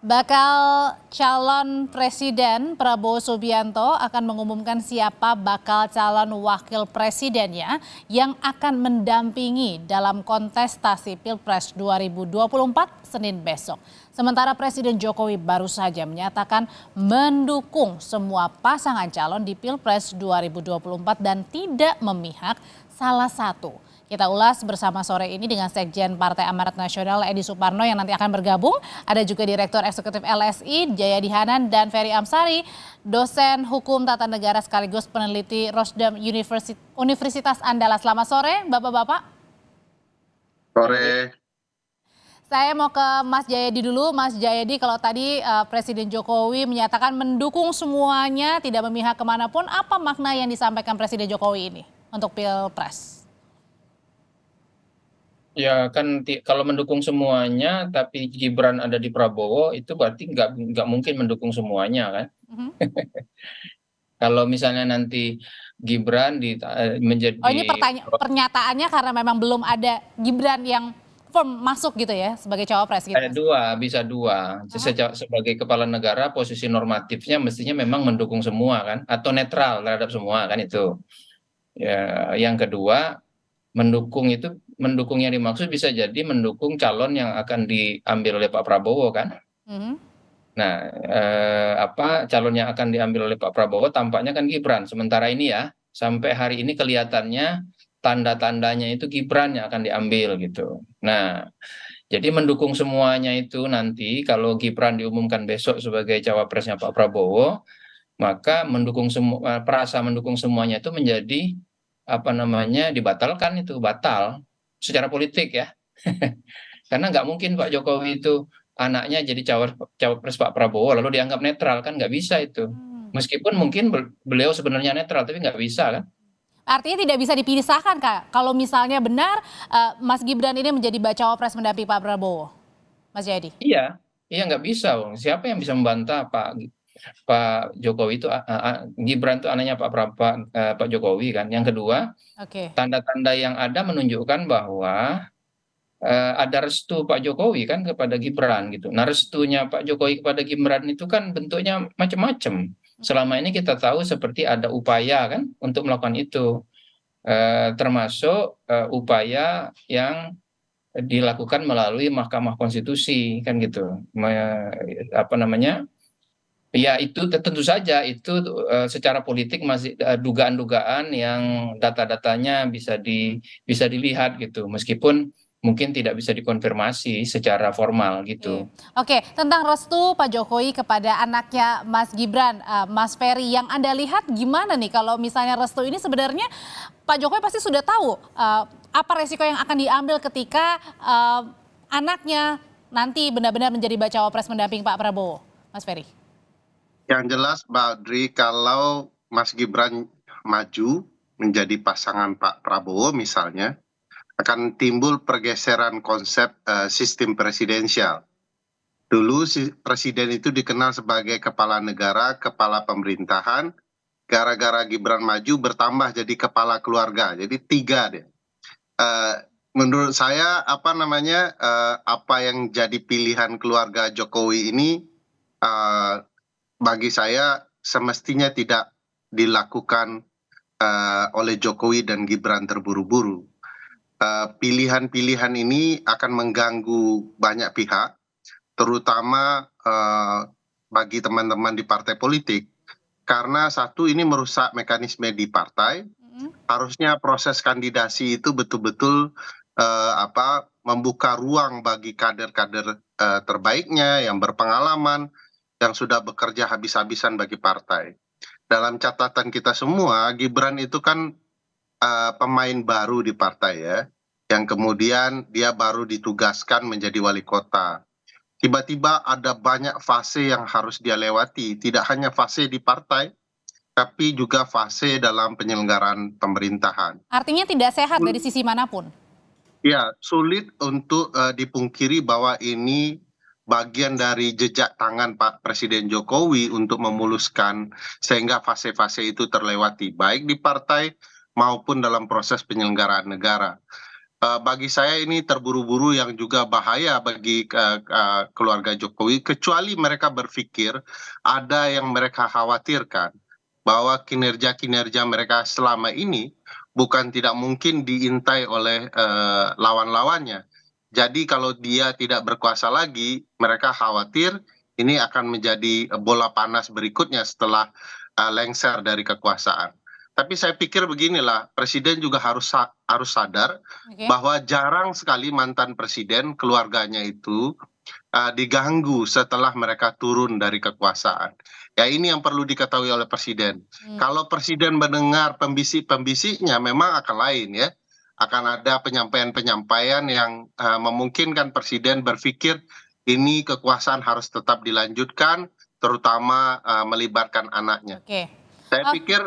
Bakal calon presiden Prabowo Subianto akan mengumumkan siapa bakal calon wakil presidennya yang akan mendampingi dalam kontestasi Pilpres 2024 Senin besok. Sementara Presiden Jokowi baru saja menyatakan mendukung semua pasangan calon di Pilpres 2024 dan tidak memihak salah satu. Kita ulas bersama sore ini dengan Sekjen Partai Amanat Nasional Edi Suparno yang nanti akan bergabung. Ada juga Direktur Eksekutif LSI Jayadi Hanan dan Ferry Amsari, dosen hukum tata negara sekaligus peneliti Rosdam Universitas Andalas. Selamat sore Bapak-Bapak. Sore. Saya mau ke Mas Jayadi dulu. Mas Jayadi, kalau tadi Presiden Jokowi menyatakan mendukung semuanya, tidak memihak kemanapun, apa makna yang disampaikan Presiden Jokowi ini untuk Pilpres? Ya kan kalau mendukung semuanya tapi Gibran ada di Prabowo itu berarti nggak mungkin mendukung semuanya kan. Kalau misalnya nanti Gibran menjadi Oh, ini pernyataannya karena memang belum ada Gibran yang firm masuk gitu ya sebagai cawapres gitu. bisa dua. Sebagai kepala negara posisi normatifnya mestinya memang mendukung semua kan atau netral terhadap semua kan itu. Ya, yang kedua mendukung yang dimaksud bisa jadi mendukung calon yang akan diambil oleh Pak Prabowo kan. Nah, calon yang akan diambil oleh Pak Prabowo tampaknya kan Gibran. Sementara ini ya, sampai hari ini kelihatannya tanda-tandanya itu Gibran yang akan diambil gitu. Nah, jadi mendukung semuanya itu nanti kalau Gibran diumumkan besok sebagai cawapresnya Pak Prabowo, maka perasa mendukung semuanya itu menjadi dibatalkan, itu batal secara politik ya. Karena nggak mungkin Pak Jokowi itu anaknya jadi cawapres Pak Prabowo lalu dianggap netral, kan nggak bisa itu. Meskipun mungkin beliau sebenarnya netral tapi nggak bisa kan. Artinya tidak bisa dipisahkan Kak, kalau misalnya benar Mas Gibran ini menjadi cawapres mendampingi Pak Prabowo, Mas Jayadi? Iya nggak bisa. Siapa yang bisa membantah Pak Jokowi itu Gibran itu anaknya Pak Jokowi kan. Yang kedua, tanda-tanda yang ada menunjukkan bahwa ada restu Pak Jokowi kan kepada Gibran gitu. Nah, restunya Pak Jokowi kepada Gibran itu kan bentuknya macam-macam. Selama ini kita tahu seperti ada upaya kan untuk melakukan itu, termasuk upaya yang dilakukan melalui Mahkamah Konstitusi kan gitu. Ya itu tentu saja itu secara politik masih dugaan-dugaan yang data-datanya bisa dilihat gitu, meskipun mungkin tidak bisa dikonfirmasi secara formal gitu. Oke, tentang restu Pak Jokowi kepada anaknya Mas Gibran, Mas Ferry, yang Anda lihat gimana nih kalau misalnya restu ini sebenarnya Pak Jokowi pasti sudah tahu apa resiko yang akan diambil ketika anaknya nanti benar-benar menjadi cawapres mendamping Pak Prabowo, Mas Ferry. Yang jelas Mbak Audrey, kalau Mas Gibran maju menjadi pasangan Pak Prabowo misalnya, akan timbul pergeseran konsep sistem presidensial. Dulu presiden itu dikenal sebagai kepala negara, kepala pemerintahan. Gara-gara Gibran maju bertambah jadi kepala keluarga, jadi 3 deh. Menurut saya apa yang jadi pilihan keluarga Jokowi ini bagi saya semestinya tidak dilakukan oleh Jokowi dan Gibran terburu-buru. Pilihan-pilihan ini akan mengganggu banyak pihak, terutama bagi teman-teman di partai politik, karena satu, ini merusak mekanisme di partai. Harusnya proses kandidasi itu betul-betul membuka ruang bagi kader-kader terbaiknya yang berpengalaman, yang sudah bekerja habis-habisan bagi partai. Dalam catatan kita semua, Gibran itu kan pemain baru di partai ya, yang kemudian dia baru ditugaskan menjadi wali kota. Tiba-tiba ada banyak fase yang harus dia lewati, tidak hanya fase di partai, tapi juga fase dalam penyelenggaraan pemerintahan. Artinya tidak sehat dari sisi manapun? Ya, sulit untuk dipungkiri bahwa ini bagian dari jejak tangan Pak Presiden Jokowi untuk memuluskan sehingga fase-fase itu terlewati, baik di partai maupun dalam proses penyelenggaraan negara. Bagi saya ini terburu-buru yang juga bahaya bagi keluarga Jokowi, kecuali mereka berpikir ada yang mereka khawatirkan bahwa kinerja-kinerja mereka selama ini bukan tidak mungkin diintai oleh lawan-lawannya. Jadi kalau dia tidak berkuasa lagi, mereka khawatir ini akan menjadi bola panas berikutnya setelah lengser dari kekuasaan. Tapi saya pikir beginilah, presiden juga harus sadar Oke. bahwa jarang sekali mantan presiden keluarganya itu diganggu setelah mereka turun dari kekuasaan. Ya ini yang perlu diketahui oleh presiden. Hmm. Kalau presiden mendengar pembisik-pembisiknya memang akan lain ya. Akan ada penyampaian-penyampaian yang memungkinkan presiden berpikir ini kekuasaan harus tetap dilanjutkan, terutama melibatkan anaknya. Oke. Saya pikir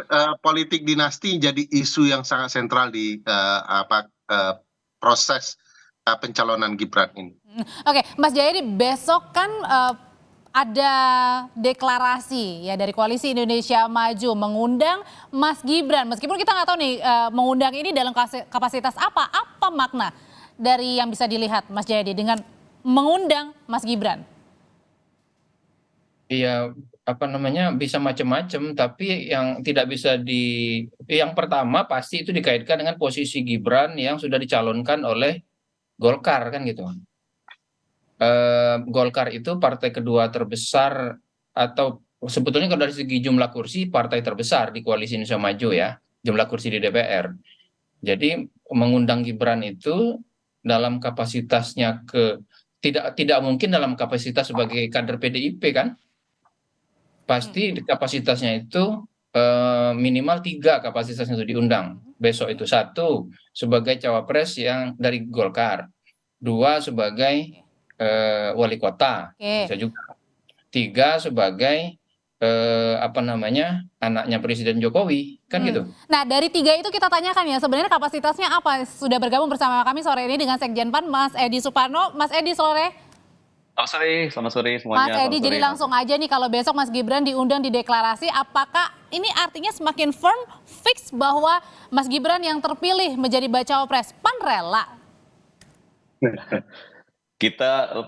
politik dinasti jadi isu yang sangat sentral di proses pencalonan Gibran ini. Oke, Mas Jayadi, besok kan ada deklarasi ya dari Koalisi Indonesia Maju mengundang Mas Gibran. Meskipun kita nggak tahu nih mengundang ini dalam kapasitas apa makna dari yang bisa dilihat Mas Jayadi dengan mengundang Mas Gibran? Iya, apa namanya, bisa macam-macam, tapi yang tidak bisa yang pertama pasti itu dikaitkan dengan posisi Gibran yang sudah dicalonkan oleh Golkar kan gitu. Golkar itu partai kedua terbesar, atau sebetulnya kalau dari segi jumlah kursi partai terbesar di Koalisi Indonesia Maju ya, jumlah kursi di DPR. Jadi mengundang Gibran itu dalam kapasitasnya tidak mungkin dalam kapasitas sebagai kader PDIP kan. Pasti kapasitasnya itu minimal 3 kapasitasnya itu diundang. Besok itu 1 sebagai cawapres yang dari Golkar, 2 sebagai wali kota, bisa juga, 3 sebagai apa namanya, anaknya Presiden Jokowi, kan gitu. Nah dari 3 itu kita tanyakan ya sebenarnya kapasitasnya apa. Sudah bergabung bersama kami sore ini dengan Sekjen PAN Mas Edi Suparno. Mas Edi, sore. Selamat sore semuanya. Mas Edi, jadi langsung aja nih kalau besok Mas Gibran diundang di deklarasi, apakah ini artinya semakin firm, fix bahwa Mas Gibran yang terpilih menjadi bacawa pres? PAN rela?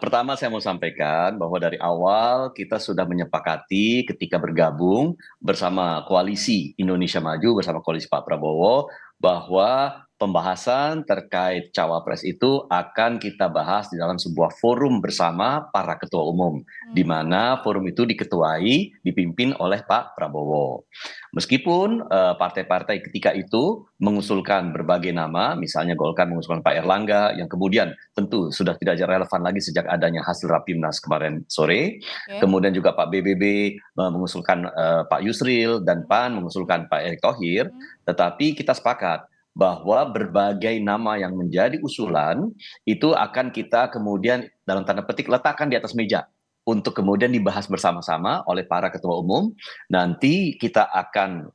Pertama saya mau sampaikan bahwa dari awal kita sudah menyepakati ketika bergabung bersama Koalisi Indonesia Maju bersama Koalisi Pak Prabowo bahwa pembahasan terkait cawapres itu akan kita bahas di dalam sebuah forum bersama para ketua umum, di mana forum itu dipimpin oleh Pak Prabowo. Meskipun partai-partai ketika itu mengusulkan berbagai nama, misalnya Golkar mengusulkan Pak Erlangga, yang kemudian tentu sudah tidak relevan lagi sejak adanya hasil Rapimnas kemarin sore. Kemudian juga Pak BBB mengusulkan Pak Yusril, dan PAN mengusulkan Pak Erick Thohir. Tetapi kita sepakat bahwa berbagai nama yang menjadi usulan itu akan kita kemudian dalam tanda petik letakkan di atas meja untuk kemudian dibahas bersama-sama oleh para ketua umum. Nanti kita akan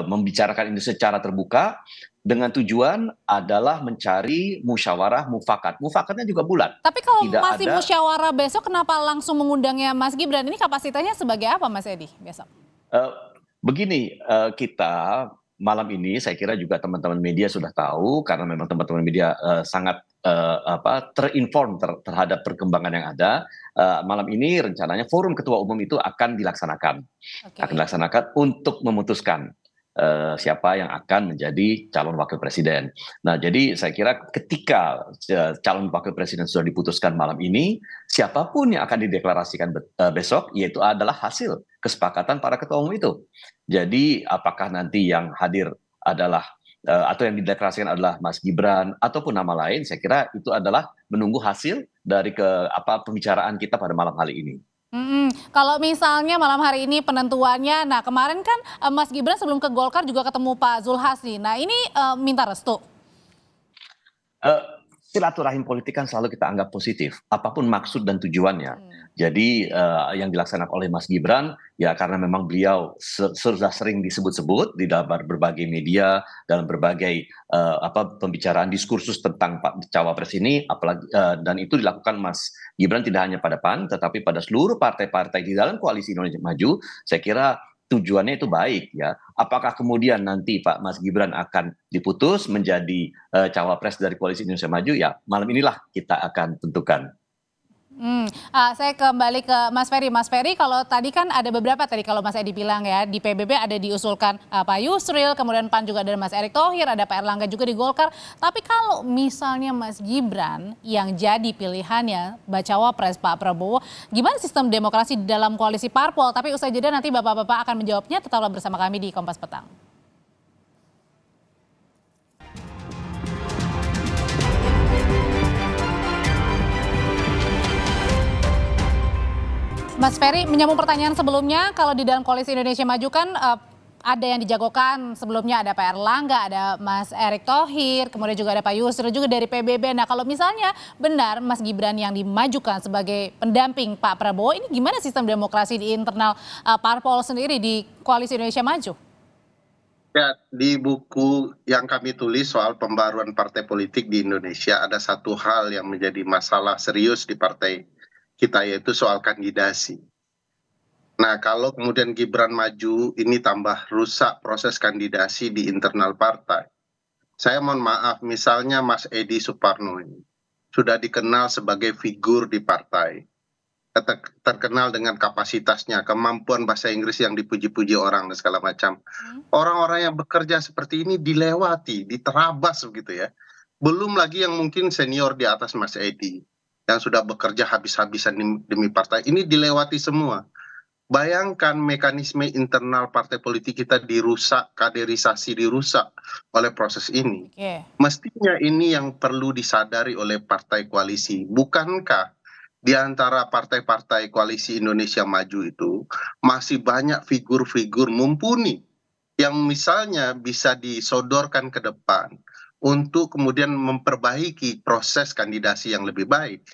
membicarakan ini secara terbuka dengan tujuan adalah mencari musyawarah mufakat. Mufakatnya juga bulat. Tapi kalau masih musyawarah besok, kenapa langsung mengundangnya Mas Gibran? Ini kapasitasnya sebagai apa Mas Edi besok? Begini, kita malam ini saya kira juga teman-teman media sudah tahu, karena memang teman-teman media sangat terinform terhadap perkembangan yang ada. Malam ini rencananya forum ketua umum itu akan dilaksanakan, untuk memutuskan siapa yang akan menjadi calon wakil presiden. Nah, jadi saya kira ketika calon wakil presiden sudah diputuskan malam ini, siapapun yang akan dideklarasikan besok, yaitu adalah hasil kesepakatan para ketua umum itu. Jadi apakah nanti yang hadir adalah atau yang dideklarasikan adalah Mas Gibran ataupun nama lain, saya kira itu adalah menunggu hasil dari pembicaraan kita pada malam hari ini. Kalau misalnya malam hari ini penentuannya, nah kemarin kan Mas Gibran sebelum ke Golkar juga ketemu Pak Zulhas nih. Nah ini minta restu. Silaturahim politik kan selalu kita anggap positif, apapun maksud dan tujuannya. Jadi yang dilaksanakan oleh Mas Gibran ya karena memang beliau sudah sering disebut-sebut di dalam berbagai media, dalam berbagai pembicaraan diskursus tentang Pak Cawapres ini, apalagi dan itu dilakukan Mas Gibran tidak hanya pada PAN tetapi pada seluruh partai-partai di dalam Koalisi Indonesia Maju. Saya kira tujuannya itu baik ya. Apakah kemudian nanti Pak Mas Gibran akan diputus menjadi cawapres dari Koalisi Indonesia Maju? Ya malam inilah kita akan tentukan. Saya kembali ke Mas Ferry. Mas Ferry, kalau tadi kan ada beberapa tadi kalau Mas Edi bilang ya, di PBB ada diusulkan Pak Yusril, kemudian PAN juga ada Mas Erick Thohir, ada Pak Erlangga juga di Golkar. Tapi kalau misalnya Mas Gibran yang jadi pilihannya bacawa pres Pak Prabowo, gimana sistem demokrasi di dalam koalisi parpol? Tapi usai jeda nanti Bapak-Bapak akan menjawabnya. Tetaplah bersama kami di Kompas Petang. Mas Ferry, menyambung pertanyaan sebelumnya, kalau di dalam Koalisi Indonesia Maju kan ada yang dijagokan, sebelumnya ada Pak Erlangga, ada Mas Erick Thohir, kemudian juga ada Pak Yusril juga dari PBB. Nah kalau misalnya benar Mas Gibran yang dimajukan sebagai pendamping Pak Prabowo, ini gimana sistem demokrasi di internal parpol sendiri di Koalisi Indonesia Maju? Ya, di buku yang kami tulis soal pembaruan partai politik di Indonesia, ada satu hal yang menjadi masalah serius di partai kita, yaitu soal kandidasi. Nah, kalau kemudian Gibran maju, ini tambah rusak proses kandidasi di internal partai. Saya mohon maaf, misalnya Mas Edi Suparno ini sudah dikenal sebagai figur di partai, terkenal dengan kapasitasnya, kemampuan bahasa Inggris yang dipuji-puji orang dan segala macam. Orang-orang yang bekerja seperti ini dilewati, diterabas begitu ya. Belum lagi yang mungkin senior di atas Mas Edi, yang sudah bekerja habis-habisan demi partai, ini dilewati semua. Bayangkan mekanisme internal partai politik kita dirusak, kaderisasi dirusak oleh proses ini. Mestinya ini yang perlu disadari oleh partai koalisi. Bukankah di antara partai-partai koalisi Indonesia Maju itu masih banyak figur-figur mumpuni yang misalnya bisa disodorkan ke depan untuk kemudian memperbaiki proses kandidasi yang lebih baik.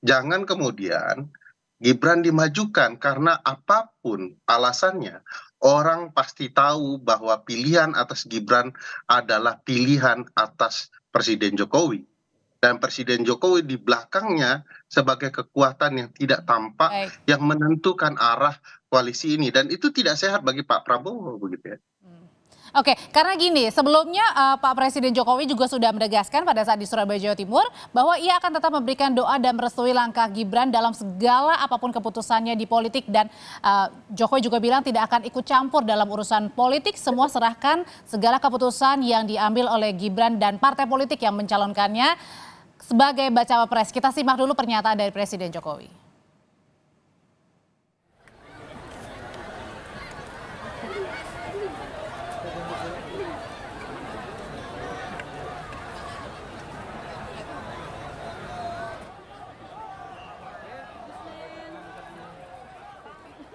Jangan kemudian Gibran dimajukan karena apapun alasannya, orang pasti tahu bahwa pilihan atas Gibran adalah pilihan atas Presiden Jokowi. Dan Presiden Jokowi di belakangnya sebagai kekuatan yang tidak tampak yang menentukan arah koalisi ini. Dan itu tidak sehat bagi Pak Prabowo begitu ya. Oke, karena gini, sebelumnya Pak Presiden Jokowi juga sudah menegaskan pada saat di Surabaya, Jawa Timur, bahwa ia akan tetap memberikan doa dan merestui langkah Gibran dalam segala apapun keputusannya di politik. Dan Jokowi juga bilang tidak akan ikut campur dalam urusan politik, semua serahkan segala keputusan yang diambil oleh Gibran dan partai politik yang mencalonkannya sebagai bacawa pres. Kita simak dulu pernyataan dari Presiden Jokowi.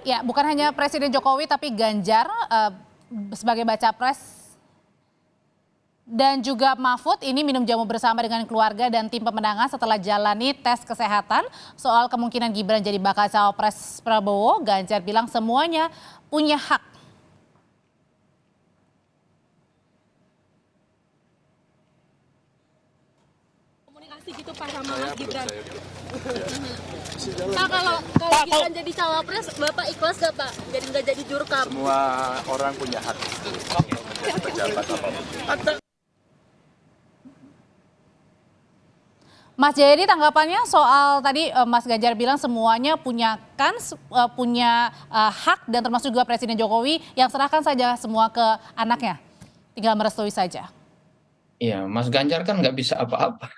Ya, bukan hanya Presiden Jokowi tapi Ganjar sebagai baca pres dan juga Mahfud ini minum jamu bersama dengan keluarga dan tim pemenangan setelah jalani tes kesehatan soal kemungkinan Gibran jadi bakal cawapres Prabowo. Ganjar bilang semuanya punya hak. Komunikasi gitu Pak sama Mas Gibran. Pak, kalau Gibran jadi cawapres, Bapak ikhlas gak Pak? Jadi nggak jadi jurkam? Semua orang punya hak itu menjadi pejabat apapun. Mas Jayadi, tanggapannya soal tadi Mas Ganjar bilang semuanya punya kans, punya hak dan termasuk juga Presiden Jokowi yang serahkan saja semua ke anaknya, tinggal merestui saja. Iya, Mas Ganjar kan nggak bisa apa-apa.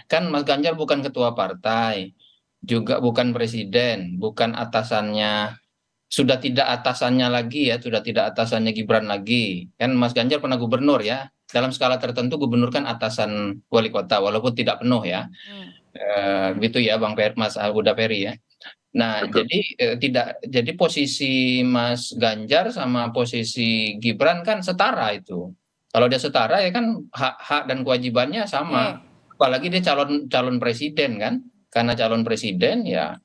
Kan Mas Ganjar bukan ketua partai, juga bukan presiden, bukan atasannya, sudah tidak atasannya lagi ya, sudah tidak atasannya Gibran lagi. Kan Mas Ganjar pernah gubernur ya, dalam skala tertentu gubernur kan atasan wali kota, walaupun tidak penuh ya. Gitu ya Bang Mas Huda Ferry ya. Nah, jadi posisi Mas Ganjar sama posisi Gibran kan setara itu. Kalau dia setara ya kan hak dan kewajibannya sama. Apalagi dia calon presiden kan. Karena calon presiden ya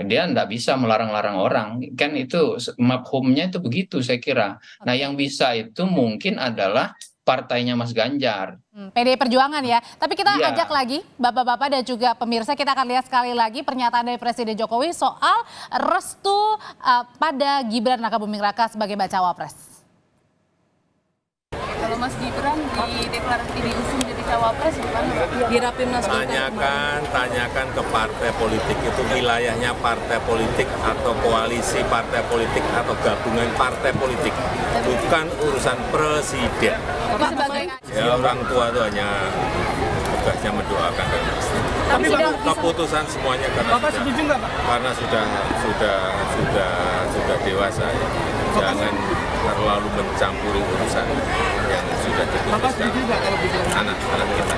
dia enggak bisa melarang-larang orang. Kan itu mafhumnya itu begitu saya kira. Nah, yang bisa itu mungkin adalah partainya Mas Ganjar. PDI Perjuangan ya. Tapi kita Iya. ajak lagi Bapak-bapak dan juga pemirsa, kita akan lihat sekali lagi pernyataan dari Presiden Jokowi soal restu pada Gibran Rakabuming Raka sebagai bacawa pres. Kalau Mas Gibran dideklarasi diusung jadi cawapres gimana Pak? Di Rapimnas Tanyakan ke partai politik itu wilayahnya partai politik atau koalisi partai politik atau gabungan partai politik, bukan urusan presiden. Tapi sebagai Ya orang tua itu hanya tugasnya mendoakan dan tapi keputusan semuanya karena sudah dewasa ya. Jangan terlalu mencampuri urusan yang sudah diputuskan anak-anak kita.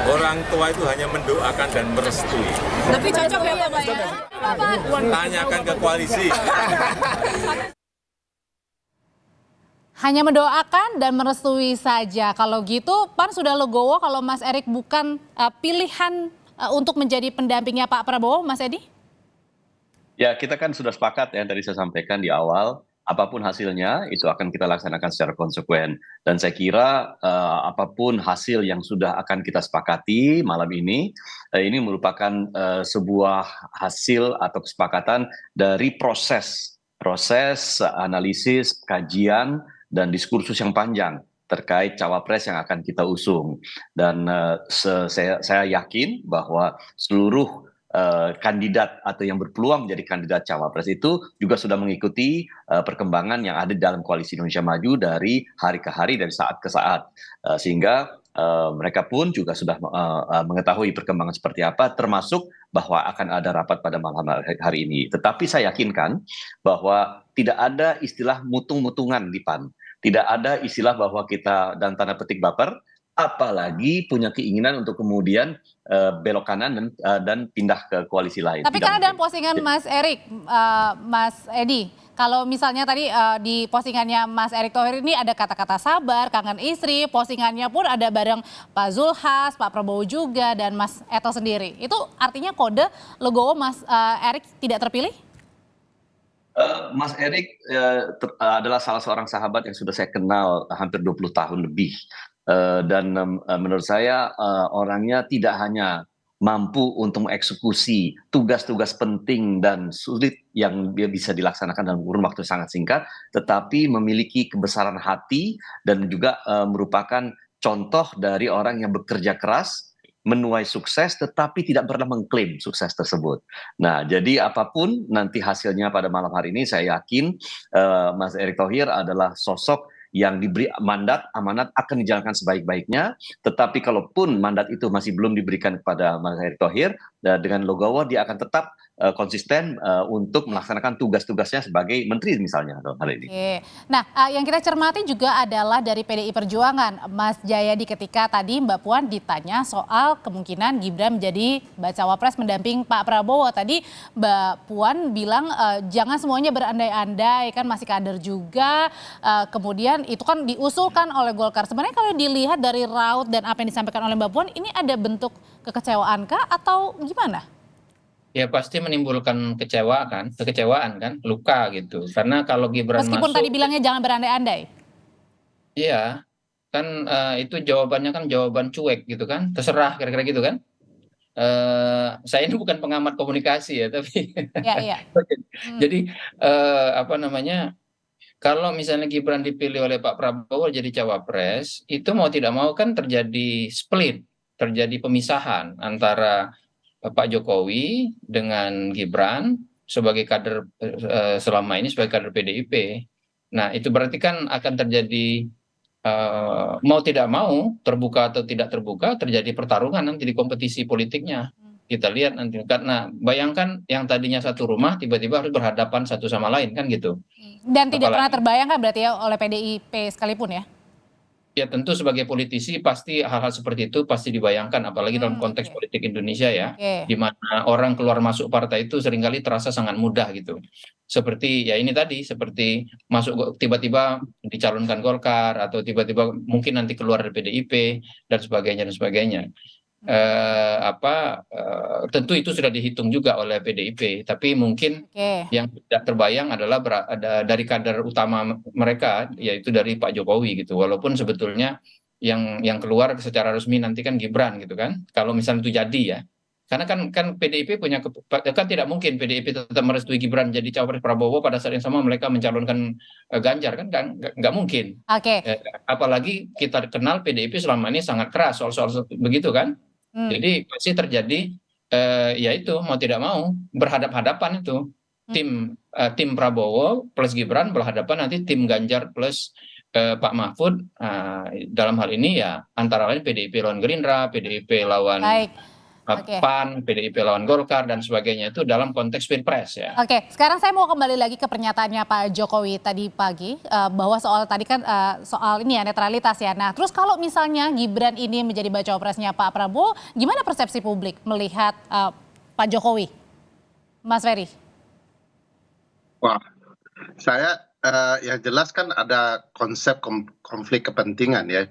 Orang tua itu hanya mendoakan dan merestui. tapi cocok ya Pak ya? Tanyakan ke koalisi. Hanya mendoakan dan merestui saja. Kalau gitu PAN sudah legowo kalau Mas Erik bukan pilihan untuk menjadi pendampingnya Pak Prabowo, Mas Edi? Ya, kita kan sudah sepakat ya, tadi saya sampaikan di awal, apapun hasilnya itu akan kita laksanakan secara konsekuen. Dan saya kira apapun hasil yang sudah akan kita sepakati malam ini merupakan sebuah hasil atau kesepakatan dari proses analisis, kajian, dan diskursus yang panjang terkait cawapres yang akan kita usung. Dan saya yakin bahwa seluruh kandidat atau yang berpeluang menjadi kandidat cawapres itu juga sudah mengikuti perkembangan yang ada dalam Koalisi Indonesia Maju dari hari ke hari, dari saat ke saat, sehingga mereka pun juga sudah mengetahui perkembangan seperti apa, termasuk bahwa akan ada rapat pada malam hari ini. Tetapi saya yakinkan bahwa tidak ada istilah mutung-mutungan di PAN, tidak ada istilah bahwa kita dan tanda petik baper, apalagi punya keinginan untuk kemudian belok kanan dan pindah ke koalisi lain. Tapi Tidak karena dalam mungkin. postingan Mas Erik, Mas Edi, kalau misalnya tadi di postingannya Mas Erik Thohir ini ada kata-kata sabar, kangen istri, postingannya pun ada bareng Pak Zulhas, Pak Prabowo juga, dan Mas Eto sendiri. Itu artinya kode legowo Mas Erik tidak terpilih? Mas Erik adalah salah seorang sahabat yang sudah saya kenal hampir 20 tahun lebih. Dan menurut saya orangnya tidak hanya mampu untuk mengeksekusi tugas-tugas penting dan sulit yang dia bisa dilaksanakan dalam kurun waktu sangat singkat, tetapi memiliki kebesaran hati dan juga merupakan contoh dari orang yang bekerja keras, menuai sukses, tetapi tidak pernah mengklaim sukses tersebut. Nah, jadi apapun nanti hasilnya pada malam hari ini, saya yakin Mas Erik Thohir adalah sosok yang diberi mandat, amanat akan dijalankan sebaik-baiknya. Tetapi kalaupun mandat itu masih belum diberikan kepada Mas Erick Thohir, dengan legowo dia akan tetap konsisten untuk melaksanakan tugas-tugasnya sebagai menteri misalnya dalam hal ini. Oke. Nah, yang kita cermati juga adalah dari PDI Perjuangan, Mas Jayadi, ketika tadi Mbak Puan ditanya soal kemungkinan Gibran menjadi bacawa pres mendamping Pak Prabowo. Tadi Mbak Puan bilang jangan semuanya berandai-andai, kan masih kader juga. Kemudian itu kan diusulkan oleh Golkar. Sebenarnya kalau dilihat dari raut dan apa yang disampaikan oleh Mbak Puan, ini ada bentuk kekecewaan kah atau gimana? Ya pasti menimbulkan kekecewaan kan, luka gitu. Karena kalau Gibran Meskipun masuk, tadi bilangnya jangan berandai-andai. iya kan itu jawabannya kan jawaban cuek gitu kan, terserah kira-kira gitu kan. Saya ini bukan pengamat komunikasi ya, tapi Iya, iya. jadi apa namanya? Kalau misalnya Gibran dipilih oleh Pak Prabowo jadi cawapres, itu mau tidak mau kan terjadi split, terjadi pemisahan antara Pak Jokowi dengan Gibran sebagai kader selama ini sebagai kader PDIP. Nah, itu berarti kan akan terjadi mau tidak mau, terbuka atau tidak terbuka, terjadi pertarungan nanti di kompetisi politiknya. Kita lihat nanti, karena bayangkan yang tadinya satu rumah tiba-tiba harus berhadapan satu sama lain kan gitu. Dan tidak pernah Apalagi- terbayangkan berarti ya oleh PDIP sekalipun ya? Ya tentu sebagai politisi pasti hal-hal seperti itu pasti dibayangkan, apalagi dalam konteks Oke. politik Indonesia ya, Oke. di mana orang keluar masuk partai itu seringkali terasa sangat mudah gitu. Seperti ya ini tadi, seperti masuk tiba-tiba dicalonkan Golkar atau tiba-tiba mungkin nanti keluar dari PDIP dan sebagainya dan sebagainya. Tentu itu sudah dihitung juga oleh PDIP, tapi mungkin Oke. yang tidak terbayang adalah dari kader utama mereka, yaitu dari Pak Jokowi gitu. Walaupun sebetulnya yang keluar secara resmi nanti kan Gibran gitu kan. Kalau misalnya itu jadi ya, karena kan PDIP kan tidak mungkin PDIP tetap merestui Gibran jadi cawapres Prabowo pada saat yang sama mereka mencalonkan Ganjar kan nggak mungkin. Oke. Apalagi kita kenal PDIP selama ini sangat keras soal begitu kan. Jadi pasti terjadi ya itu mau tidak mau berhadap-hadapan itu tim Prabowo plus Gibran berhadapan nanti tim Ganjar plus Pak Mahfud. Dalam hal ini ya antara lain PDIP lawan Gerindra, PDIP lawan Baik. Oke. PAN, PDIP lawan Golkar dan sebagainya itu dalam konteks Pilpres ya. Oke, sekarang saya mau kembali lagi ke pernyataannya Pak Jokowi tadi pagi bahwa soal tadi kan soal ini ya netralitas ya. Nah, terus kalau misalnya Gibran ini menjadi baca presnya Pak Prabowo, gimana persepsi publik melihat Pak Jokowi, Mas Ferry? Wah, saya yang jelas kan ada konsep konflik kepentingan ya,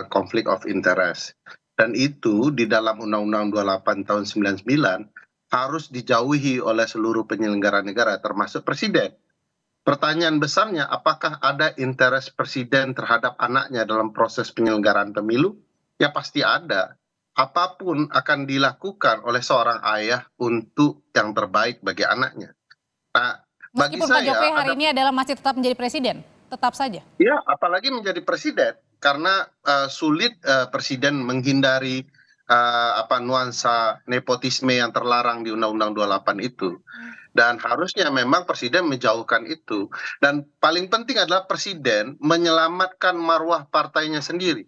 konflik of interest. Dan itu di dalam Undang-Undang 28 tahun 99 harus dijauhi oleh seluruh penyelenggara negara termasuk presiden. Pertanyaan besarnya apakah ada interest presiden terhadap anaknya dalam proses penyelenggaraan pemilu? Ya pasti ada. Apapun akan dilakukan oleh seorang ayah untuk yang terbaik bagi anaknya. Nah, bagi Meskipun Pak saya Jokowi hari ini adalah masih tetap menjadi presiden, tetap saja. ya apalagi menjadi presiden karena sulit presiden menghindari nuansa nepotisme yang terlarang di Undang-Undang 28 itu. Dan harusnya memang presiden menjauhkan itu. Dan paling penting adalah presiden menyelamatkan marwah partainya sendiri.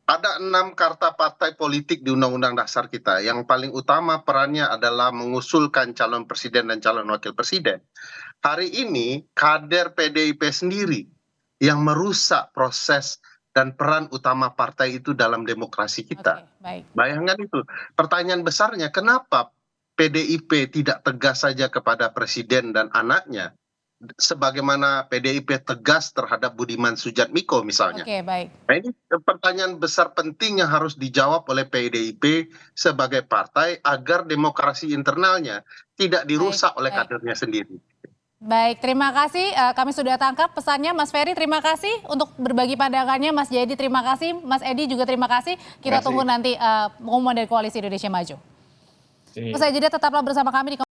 Ada 6 karta partai politik di Undang-Undang Dasar kita. Yang paling utama perannya adalah mengusulkan calon presiden dan calon wakil presiden. Hari ini kader PDIP sendiri yang merusak proses dan peran utama partai itu dalam demokrasi kita. Oke, baik. Bayangkan itu. Pertanyaan besarnya, kenapa PDIP tidak tegas saja kepada presiden dan anaknya, sebagaimana PDIP tegas terhadap Budiman Sujatmiko misalnya. Oke, baik. Nah, ini pertanyaan besar penting yang harus dijawab oleh PDIP sebagai partai agar demokrasi internalnya tidak dirusak oleh kadernya sendiri. Baik, terima kasih. Kami sudah tangkap pesannya Mas Ferry. Terima kasih untuk berbagi pandangannya. Mas Jayadi terima kasih. Mas Edi juga terima kasih. Kita tunggu nanti pengumuman dari Koalisi Indonesia Maju. Usai jeda tetaplah bersama kami di